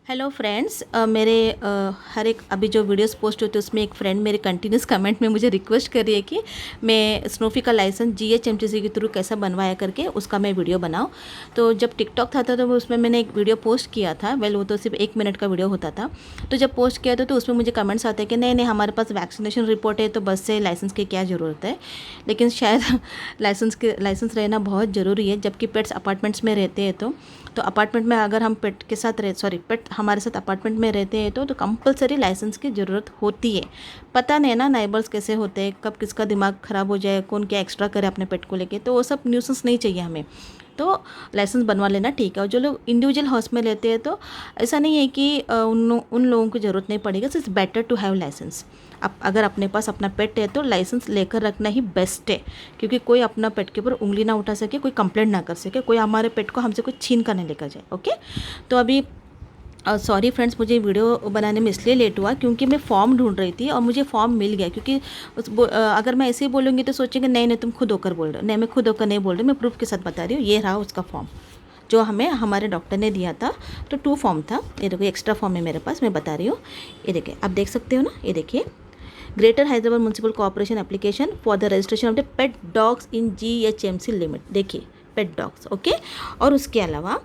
Hello friends, मेरे हर एक अभी जो वीडियोस पोस्ट होते हैं उसमें एक फ्रेंड मेरे कंटिन्यूस कमेंट में मुझे रिक्वेस्ट कर रही है कि मैं स्नोफी का लाइसेंस जीएचएमटीसी के थ्रू कैसा बनवाया करके उसका मैं वीडियो बनाऊं। तो जब टिकटॉक था तो उसमें मैंने एक वीडियो पोस्ट किया था। वेल, वो तो सिर्फ 1 मिनट का वीडियो होता था। तो जब पोस्ट किया था तो उसमें मुझे कमेंट्स आते हैं कि नहीं नहीं, हमारे पास वैक्सीनेशन रिपोर्ट है तो बस से लाइसेंस की क्या ज़रूरत है। लेकिन शायद लाइसेंस रहना बहुत ज़रूरी है, जबकि पेट्स अपार्टमेंट्स में रहते हैं। तो अपार्टमेंट में अगर हम पेट के साथ पेट हमारे साथ अपार्टमेंट में रहते हैं तो कंपलसरी लाइसेंस की ज़रूरत होती है। पता नहीं ना नाइबर्स कैसे होते हैं, कब किसका दिमाग ख़राब हो जाए, कौन क्या एक्स्ट्रा करे अपने पेट को लेके, तो वो सब न्यूसेंस नहीं चाहिए हमें। तो लाइसेंस बनवा लेना ठीक है। और जो लोग इंडिविजुअल हाउस में रहते हैं तो ऐसा नहीं है कि उन लोगों की ज़रूरत नहीं पड़ेगी। So it's better to have license. अब अगर अपने पास अपना पेट है तो लाइसेंस लेकर रखना ही बेस्ट है, क्योंकि कोई अपना पेट के ऊपर उंगली ना उठा सके, कोई कंप्लेंट ना कर सके, कोई हमारे पेट को हमसे कुछ छीन कर नहीं लेकर जाए। ओके, तो अभी सॉरी फ्रेंड्स, मुझे वीडियो बनाने में इसलिए लेट हुआ क्योंकि मैं फॉर्म ढूंढ रही थी और मुझे फॉर्म मिल गया। क्योंकि अगर मैं ऐसे ही बोलूँगी तो सोचेंगे नहीं नहीं तुम खुद होकर बोल रहे हो। नहीं, मैं खुद होकर नहीं बोल रही, मैं प्रूफ के साथ बता रही हूँ। ये रहा उसका फॉर्म जो हमें हमारे डॉक्टर ने दिया था। तो 2 फॉर्म था। ये देखो एक्स्ट्रा फॉर्म है मेरे पास, मैं बता रही हूँ। ये देखिए, आप देख सकते हो ना, ये देखिए, greater Hyderabad municipal corporation application for the registration of the pet dogs in GHMC limit. देखिए, पेट डॉग्स। ओके, और उसके अलावा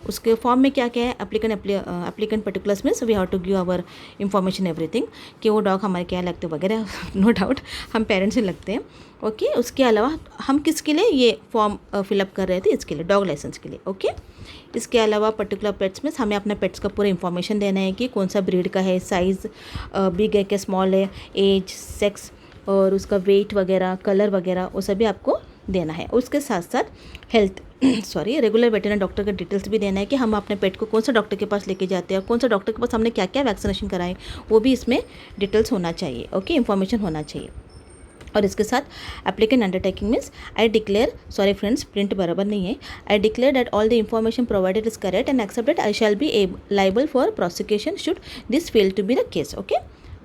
उसके फॉर्म में क्या क्या है, applicant particulars means we have to give our information everything, कि वो डॉग हमारे क्या लगते हैं वगैरह। नो डाउट हम पेरेंट्स ही लगते हैं। ओके, उसके अलावा हम किसके लिए ये फॉर्म फिलअप कर रहे थे, इसके लिए, डॉग लाइसेंस के लिए। ओके, इसके अलावा पर्टिकुलर पेट्स में हमें अपने पेट्स का पूरा इंफॉर्मेशन देना है कि कौन सा ब्रीड का है, साइज़ बिग है क्या स्मॉल है, एज, सेक्स और उसका वेट वगैरह, कलर वगैरह, वो सभी आपको देना है। उसके साथ साथ हेल्थ रेगुलर वेटरनरी डॉक्टर का डिटेल्स भी देना है कि हम अपने पेट को कौन सा डॉक्टर के पास लेके जाते हैं और कौन सा डॉक्टर के पास हमने क्या क्या वैक्सीनेशन कराए, वो भी इसमें डिटेल्स होना चाहिए। ओके, इन्फॉर्मेशन होना चाहिए। और इसके साथ applicant undertaking means I declare, sorry friends print बराबर नहीं है, I declare that all the information provided is correct and accept that I shall be liable for prosecution should this fail to be the case. Okay,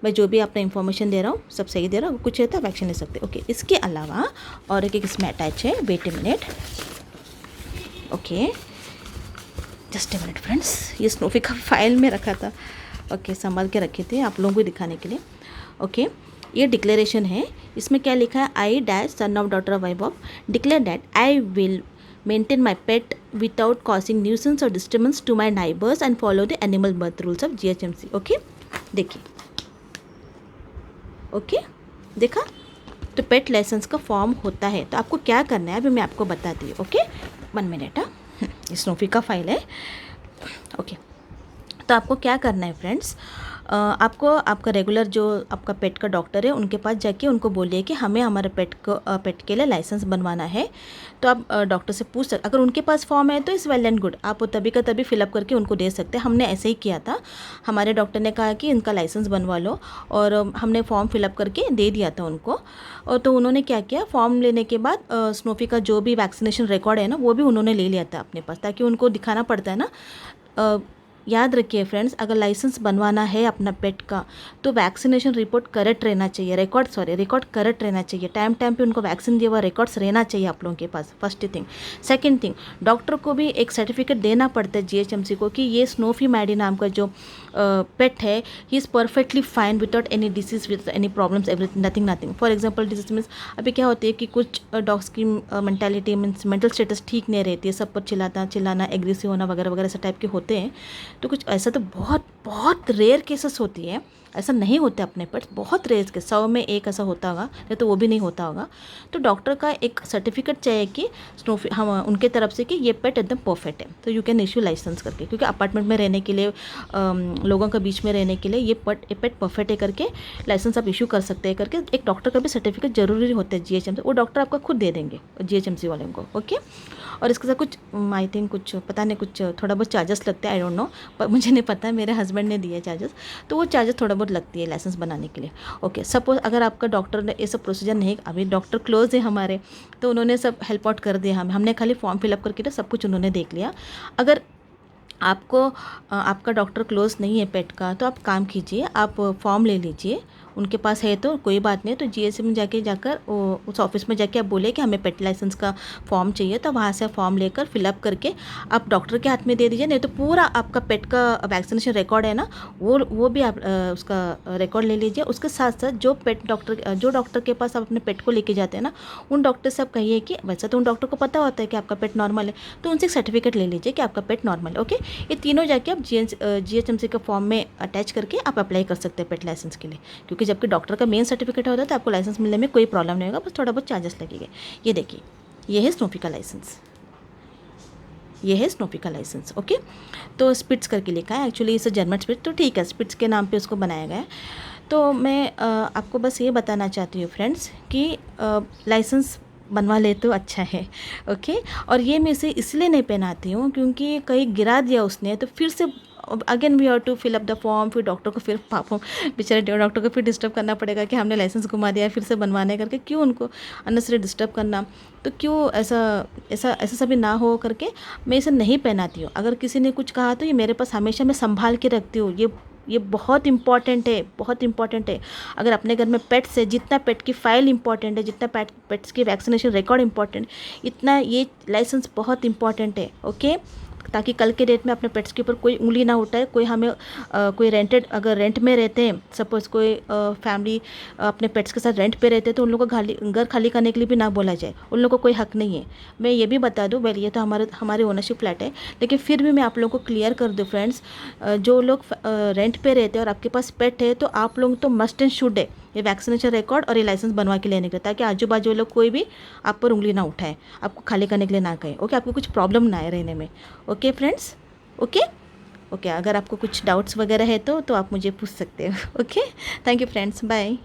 मैं जो भी अपना information दे रहा हूँ सब सही दे रहा हूँ, कुछ रहता है एक्शन ले सकते। ओके, इसके अलावा और एक इसमें अटैच है, wait a minute. Okay, just a minute friends, ये स्नोफी का फाइल में रखा था। ओके, संभाल के रखे थे आप लोगों को दिखाने के लिए। ओके, ये डिक्लेरेशन है। इसमें क्या लिखा है, I dash son of daughter of wife of declare that I will maintain my pet without causing nuisance और disturbance to my neighbours and follow the animal birth rules of GHMC. Okay, देखिए, okay, देखा, तो पेट licence का form होता है। तो आपको क्या करना है अभी मैं आपको बताती हूँ। Okay, 1 minute. स्नोफी का फाइल है। ओके, तो आपको क्या करना है फ्रेंड्स, आपको आपका रेगुलर जो आपका पेट का डॉक्टर है उनके पास जाके उनको बोलिए कि हमें हमारे पेट के लिए लाइसेंस बनवाना है। तो आप डॉक्टर से पूछ सकते, अगर उनके पास फॉर्म है तो इस वेल एंड गुड, आप वो तभी का तभी फिलअप करके उनको दे सकते हैं। हमने ऐसे ही किया था, हमारे डॉक्टर ने कहा कि इनका लाइसेंस बनवा लो और हमने फॉर्म फिलअप करके दे दिया था उनको। और तो उन्होंने क्या किया, फॉर्म लेने के बाद स्नोफी का जो भी वैक्सीनेशन रिकॉर्ड है ना वो भी उन्होंने ले लिया था अपने पास, ताकि उनको दिखाना पड़ता है ना। याद रखिए फ्रेंड्स, अगर लाइसेंस बनवाना है अपना पेट का तो वैक्सीनेशन रिपोर्ट करेक्ट रहना चाहिए, रिकॉर्ड करेक्ट रहना चाहिए। टाइम टाइम पे उनको वैक्सीन दिया हुआ रिकॉर्ड्स रहना चाहिए आप लोगों के पास, first thing. Second thing, doctor को भी एक सर्टिफिकेट देना पड़ता है जीएचएमसी को कि ये स्नोफी मैडी नाम का जो पेट है, he is perfectly fine without any disease, with any problems, everything, nothing. For example disease means अभी क्या होती है कि कुछ डॉग्स की मेंटालिटी मीन्स मेंटल स्टेटस ठीक नहीं रहती है, सब पर चिल्लाना, एग्रेसिव होना वगैरह वगैरह ऐसा टाइप के होते हैं। तो कुछ ऐसा तो बहुत बहुत रेयर केसेस होती है, ऐसा नहीं होता अपने पेट्स, बहुत रेयर के 100 में 1 ऐसा होता होगा, नहीं तो वो भी नहीं होता होगा। तो डॉक्टर का एक सर्टिफिकेट चाहिए कि स्नोफी हम उनके तरफ से कि ये पेट एकदम परफेक्ट है, तो यू कैन इश्यू लाइसेंस करके, क्योंकि अपार्टमेंट में रहने के लिए लोगों के बीच में रहने के लिए ये पेट परफेक्ट है करके लाइसेंस आप इशू कर सकते हैं करके एक डॉक्टर का भी सर्टिफिकेट जरूरी होता है जीएचएमसी, वो डॉक्टर आपका खुद दे देंगे जीएचएमसी वाले को। ओके, और इसके साथ कुछ आई थिंक कुछ पता नहीं, कुछ थोड़ा बहुत चार्जेस लगते हैं, आई डोंट नो, पर मुझे नहीं पता, मेरे हस्बैंड ने दिए चार्जेस, तो वो चार्जेस थोड़ा बहुत लगती है लाइसेंस बनाने के लिए। ओके, सपोज अगर आपका डॉक्टर ने ये सब प्रोसीजर नहीं, अभी डॉक्टर क्लोज है हमारे, तो उन्होंने सब हेल्प आउट कर दिया, हमने खाली फॉर्म फिलअप करके तो सब कुछ उन्होंने देख लिया। अगर आपको आपका डॉक्टर क्लोज नहीं है पेट का, तो आप काम कीजिए, आप फॉर्म ले लीजिए उनके पास है तो कोई बात नहीं, तो जीएचएमसी में जाकर उस ऑफिस में जाके आप बोले कि हमें पेट लाइसेंस का फॉर्म चाहिए, तो वहाँ से फॉर्म लेकर फिलअप करके आप डॉक्टर के हाथ में दे दीजिए। नहीं तो पूरा आपका पेट का वैक्सीनेशन रिकॉर्ड है ना, वो भी आप उसका रिकॉर्ड ले लीजिए। उसके साथ साथ जो डॉक्टर के पास आप अपने पेट को लेके जाते हैं ना, उन डॉक्टर से आप कहिए कि वैसे तो उन डॉक्टर को पता होता है कि आपका पेट नॉर्मल है, तो उनसे एक सर्टिफिकेट ले लीजिए कि आपका पेट नॉर्मल है। ओके, ये तीनों जाके आप जीएचएमसी के फॉर्म में अटैच करके आप अप्लाई कर सकते हैं पेट लाइसेंस के लिए, क्योंकि जबकि डॉक्टर का मेन सर्टिफिकेट होता है तो आपको लाइसेंस मिलने में कोई प्रॉब्लम नहीं होगा, बस थोड़ा बहुत चार्जेस लगेंगे। ये देखिए, ये है स्नोफी का लाइसेंस, ये है स्नोफी का लाइसेंस। ओके, तो स्पिट्स करके लिखा है, एक्चुअली इसे जर्मन स्पिट्स, तो ठीक है, स्पिट्स के नाम पे उसको बनाया गया है। तो मैं आपको बस ये बताना चाहती हूँ फ्रेंड्स कि लाइसेंस बनवा ले तो अच्छा है। ओके, और ये मैं इसे इसलिए नहीं पहनाती हूँ क्योंकि कहीं गिरा दिया उसने तो फिर से again we have to fill up the form, फिर डॉक्टर को फिर बेचारे डॉक्टर को फिर डिस्टर्ब करना पड़ेगा कि हमने लाइसेंस घुमा दिया फिर से बनवाने करके, क्यों उनको अननेसेसरी डिस्टर्ब करना। तो क्यों ऐसा सभी ना हो करके मैं इसे नहीं पहनाती हूँ। अगर किसी ने कुछ कहा तो ये मेरे पास हमेशा मैं संभाल के रखती हूँ। ये बहुत इंपॉर्टेंट है, बहुत इंपॉर्टेंट है। अगर अपने घर में पेट्स है, जितना पेट की फाइल इंपॉर्टेंट है, जितना पेट्स की वैक्सीनेशन रिकॉर्ड इंपॉर्टेंट, इतना ये लाइसेंस बहुत इंपॉर्टेंट है। ओके, ताकि कल के डेट में अपने पेट्स के ऊपर कोई उंगली ना उठाए। कोई हमें कोई अगर रेंट में रहते हैं, सपोज़ कोई फैमिली अपने पेट्स के साथ रेंट पे रहते हैं, तो उन लोगों को घर खाली करने के लिए भी ना बोला जाए, उन लोगों को कोई हक नहीं है। मैं ये भी बता दूं, वेल ये तो हमारे ओनरशिप फ्लैट है, लेकिन फिर भी मैं आप लोगों को क्लियर कर दूं फ्रेंड्स, जो लोग रेंट पे रहते हैं और आपके पास पेट है, तो आप लोग तो मस्ट एंड शुड है ये वैक्सीनेशन रिकॉर्ड और ये लाइसेंस बनवा के लेने के लिए, ताकि आजू बाजू लोग कोई भी आप पर उंगली ना उठाए, आपको खाली करने के लिए ना कहे। ओके, आपको कुछ प्रॉब्लम ना आए रहने में। ओके फ्रेंड्स, ओके ओके, अगर आपको कुछ डाउट्स वगैरह है तो आप मुझे पूछ सकते हो। Okay, thank you friends, bye.